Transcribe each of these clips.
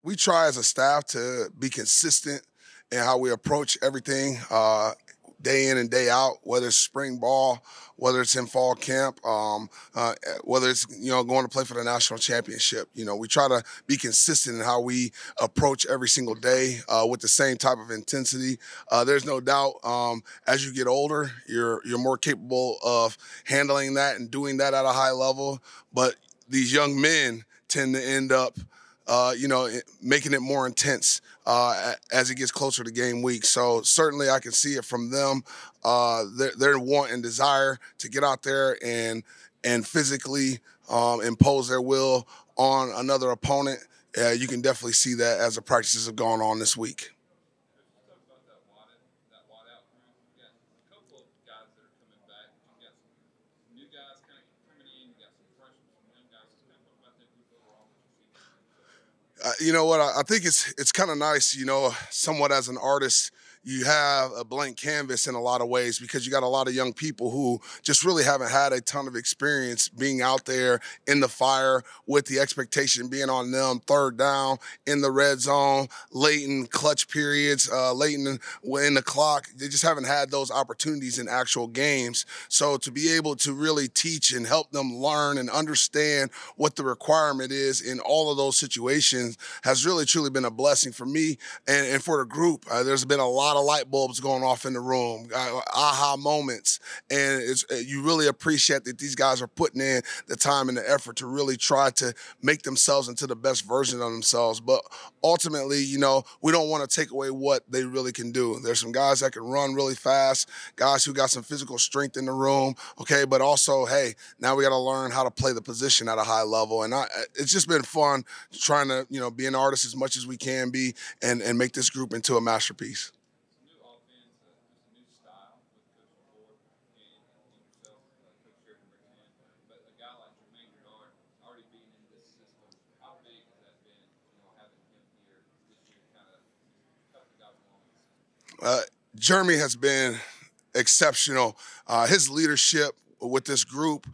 We try as a staff to be consistent in how we approach everything, day in and day out, whether it's spring ball, whether it's in fall camp, whether it's going to play for the national championship. We try to be consistent in how we approach every single day with the same type of intensity. There's no doubt, as you get older, you're more capable of handling that and doing that at a high level. But these young men tend to end up making it more intense as it gets closer to game week. So certainly I can see it from them. Their want and desire to get out there and physically impose their will on another opponent. You can definitely see that as the practices have gone on this week. You know what? I think it's kind of nice, somewhat as an artist, you have a blank canvas in a lot of ways because you got a lot of young people who just really haven't had a ton of experience being out there in the fire with the expectation being on them, third down, in the red zone, late in clutch periods, late in the clock. They just haven't had those opportunities in actual games. So to be able to really teach and help them learn and understand what the requirement is in all of those situations has really, truly been a blessing for me and for the group. There's been a lot of light bulbs going off in the room, aha moments, and you really appreciate that these guys are putting in the time and the effort to really try to make themselves into the best version of themselves. But ultimately, we don't want to take away what they really can do. There's some guys that can run really fast, guys who got some physical strength in the room, okay, but also, hey, now we got to learn how to play the position at a high level. And it's just been fun trying to, be an artist as much as we can be and make this group into a masterpiece. Uh, Jeremy has been exceptional. His leadership with this group,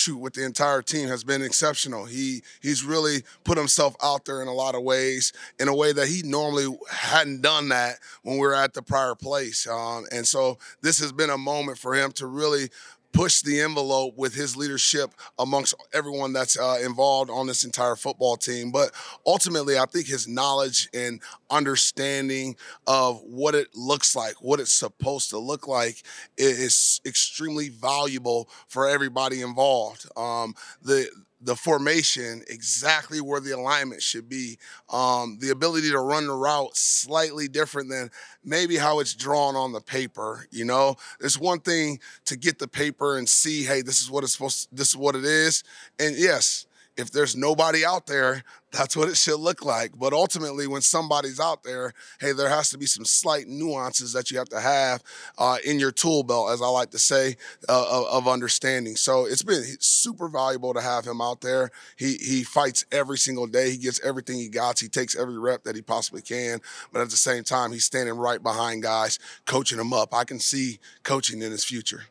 with the entire team has been exceptional. He's really put himself out there in a lot of ways, in a way that he normally hadn't done that when we were at the prior place. And so this has been a moment for him to really push the envelope with his leadership amongst everyone that's involved on this entire football team. But ultimately, I think his knowledge and understanding of what it looks like, what it's supposed to look like, is extremely valuable for everybody involved. The formation, exactly where the alignment should be, the ability to run the route slightly different than maybe how it's drawn on the paper. There's one thing to get the paper and see, hey, this is what this is what it is. And yes, if there's nobody out there, that's what it should look like. But ultimately, when somebody's out there, hey, there has to be some slight nuances that you have to have in your tool belt, as I like to say, of understanding. So it's been super valuable to have him out there. He fights every single day. He gets everything he got. He takes every rep that he possibly can. But at the same time, he's standing right behind guys, coaching them up. I can see coaching in his future.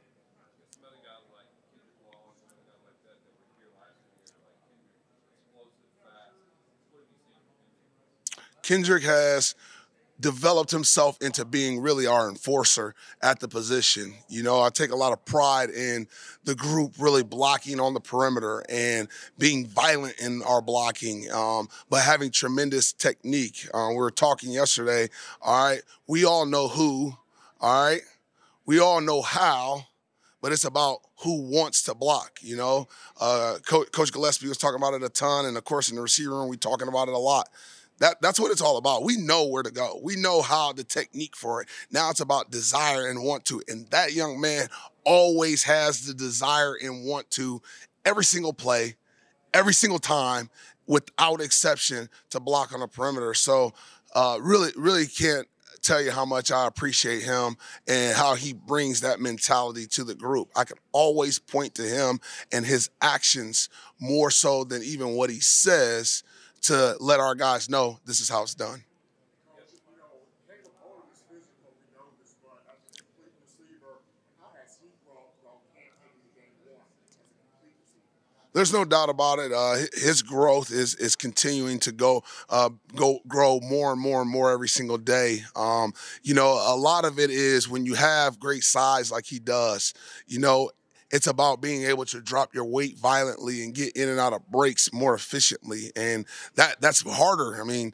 Kendrick has developed himself into being really our enforcer at the position. I take a lot of pride in the group really blocking on the perimeter and being violent in our blocking, but having tremendous technique. We were talking yesterday, all right, we all know who, all right, we all know how, but it's about who wants to block, Coach Gillespie was talking about it a ton, and of course in the receiver room, we talking about it a lot. That's what it's all about. We know where to go. We know how the technique for it. Now it's about desire and want to. And that young man always has the desire and want to every single play, every single time, without exception, to block on the perimeter. So really, really can't tell you how much I appreciate him and how he brings that mentality to the group. I can always point to him and his actions more so than even what he says to let our guys know this is how it's done. There's no doubt about it. His growth is continuing to grow more and more and more every single day. A lot of it is when you have great size like he does. You know, it's about being able to drop your weight violently and get in and out of breaks more efficiently, and that's harder. I mean,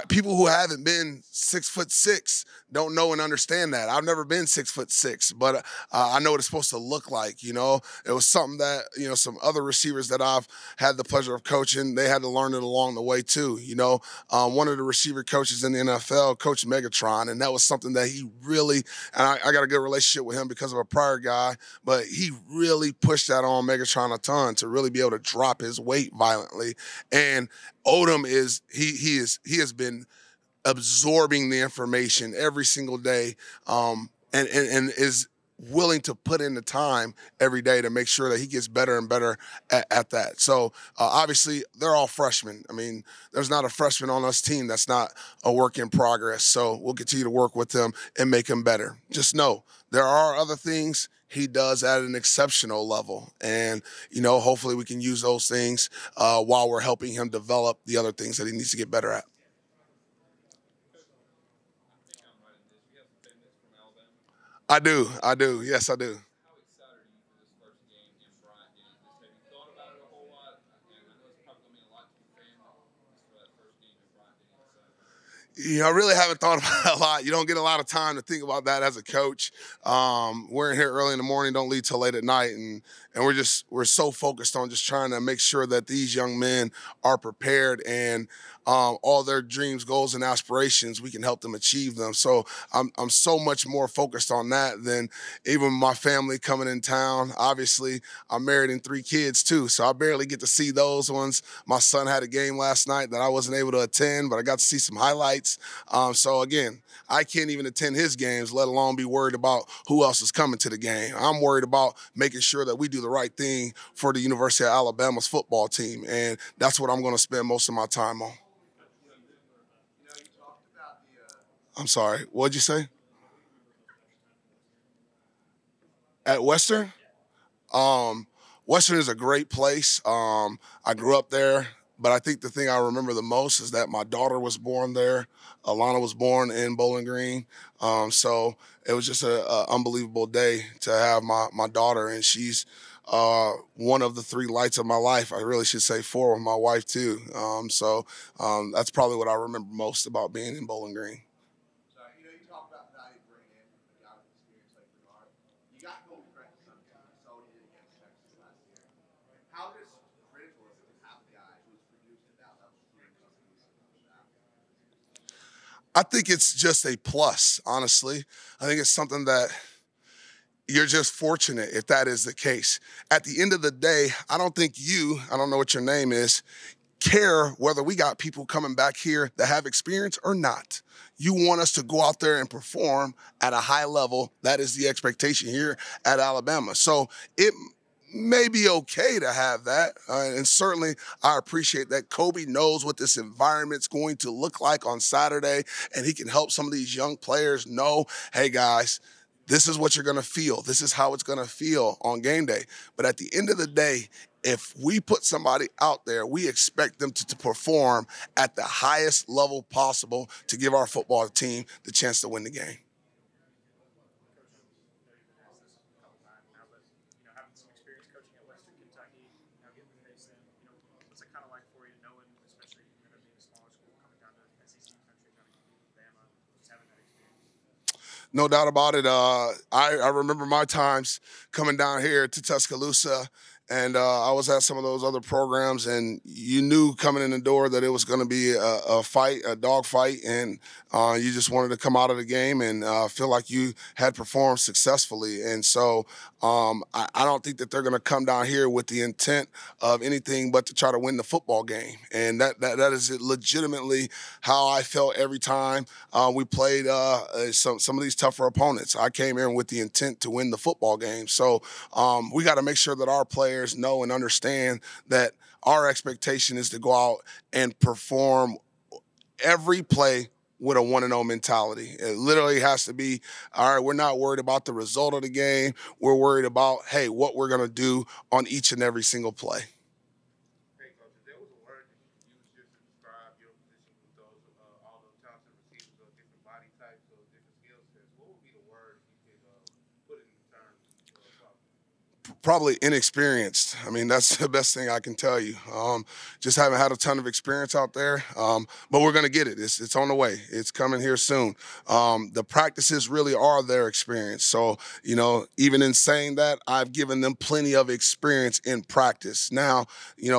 people who haven't been 6'6" don't know and understand that. I've never been 6'6", but I know what it's supposed to look like. It was something that some other receivers that I've had the pleasure of coaching, they had to learn it along the way too. One of the receiver coaches in the NFL coached Megatron, and that was something that he really, and I got a good relationship with him because of a prior guy, but he really pushed that on Megatron a ton to really be able to drop his weight violently. And Odom he has been absorbing the information every single day, and is willing to put in the time every day to make sure that he gets better and better at that. So obviously they're all freshmen. I mean, there's not a freshman on this team that's not a work in progress. So we'll continue to work with them and make them better. Just know there are other things he does at an exceptional level. And, hopefully we can use those things while we're helping him develop the other things that he needs to get better at. I do. Yes, I do. I really haven't thought about it a lot. You don't get a lot of time to think about that as a coach. We're in here early in the morning, don't leave till late at night, and we're so focused on just trying to make sure that these young men are prepared and all their dreams, goals, and aspirations, we can help them achieve them. So I'm so much more focused on that than even my family coming in town. Obviously, I'm married and 3 kids too, so I barely get to see those ones. My son had a game last night that I wasn't able to attend, but I got to see some highlights. So again, I can't even attend his games, let alone be worried about who else is coming to the game. I'm worried about making sure that we do the right thing for the University of Alabama's football team, and that's what I'm going to spend most of my time on. I'm sorry, what'd you say? At Western? Um, Western is a great place. I grew up there, but I think the thing I remember the most is that my daughter was born there. Alana was born in Bowling Green. So it was just a unbelievable day to have my daughter, and she's one of the 3 lights of my life. I really should say 4 with my wife too. So that's probably what I remember most about being in Bowling Green. I think it's just a plus, honestly. I think it's something that you're just fortunate if that is the case. At the end of the day, I don't think I don't know what your name is, care whether we got people coming back here that have experience or not. You want us to go out there and perform at a high level. That is the expectation here at Alabama. So it may be okay to have that. And certainly I appreciate that Kobe knows what this environment's going to look like on Saturday, and he can help some of these young players know, hey guys, this is what you're going to feel. This is how it's going to feel on game day. But at the end of the day, if we put somebody out there, we expect them to perform at the highest level possible to give our football team the chance to win the game. No doubt about it. I remember my times coming down here to Tuscaloosa, and I was at some of those other programs, and you knew coming in the door that it was going to be a fight, a dog fight, and you just wanted to come out of the game and feel like you had performed successfully. And so I don't think that they're going to come down here with the intent of anything but to try to win the football game. And that is legitimately how I felt every time we played some of these tougher opponents. I came in with the intent to win the football game. So we got to make sure that our players know and understand that our expectation is to go out and perform every play with a 1-0 mentality. It literally has to be, all right, we're not worried about the result of the game. We're worried about, hey, what we're going to do on each and every single play. Hey, coach, if there was a word that you could use just to describe your position with those, all those talented receivers or different body types or different skill sets, what would be the word you could put it in terms properly? Probably inexperienced. I mean, that's the best thing I can tell you. Just haven't had a ton of experience out there, but we're going to get it. It's on the way. It's coming here soon. The practices really are their experience. So, even in saying that, I've given them plenty of experience in practice. Now,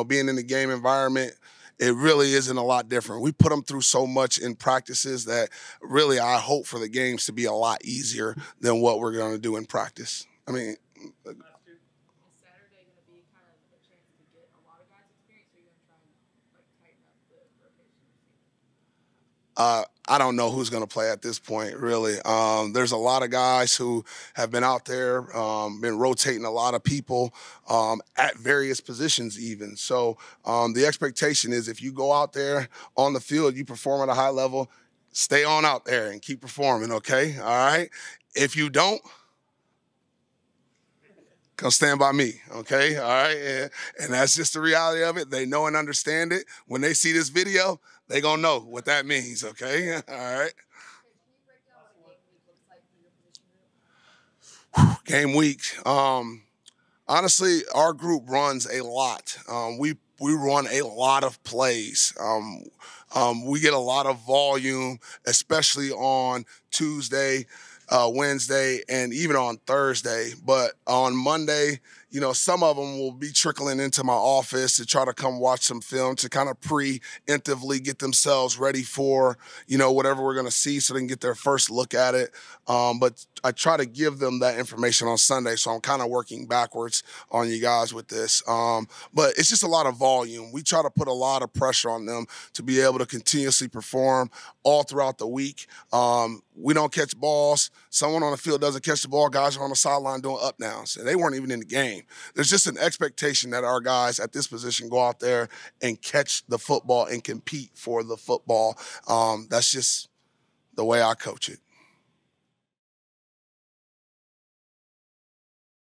being in the game environment, it really isn't a lot different. We put them through so much in practices that really I hope for the games to be a lot easier than what we're going to do in practice. I mean, Is Saturday going to be kind of a chance to get a lot of guys' experience, or are you going to try and tighten up the rotation? I don't know who's going to play at this point, really. There's a lot of guys who have been out there, been rotating a lot of people at various positions even. So the expectation is if you go out there on the field, you perform at a high level, stay on out there and keep performing, okay? All right? If you don't, come stand by me, okay? All right? And that's just the reality of it. They know and understand it. When they see this video, they going to know what that means, okay? All right? Can you break down what a game week looks like for your position group? Game week. Honestly, our group runs a lot. We run a lot of plays. We get a lot of volume, especially on Tuesday, Wednesday, and even on Thursday. But on Monday, some of them will be trickling into my office to try to come watch some film to kind of preemptively get themselves ready for, whatever we're going to see so they can get their first look at it. But I try to give them that information on Sunday, so I'm kind of working backwards on you guys with this. But it's just a lot of volume. We try to put a lot of pressure on them to be able to continuously perform all throughout the week. We don't catch balls. Someone on the field doesn't catch the ball. Guys are on the sideline doing up downs, and they weren't even in the game. There's just an expectation that our guys at this position go out there and catch the football and compete for the football. That's just the way I coach it.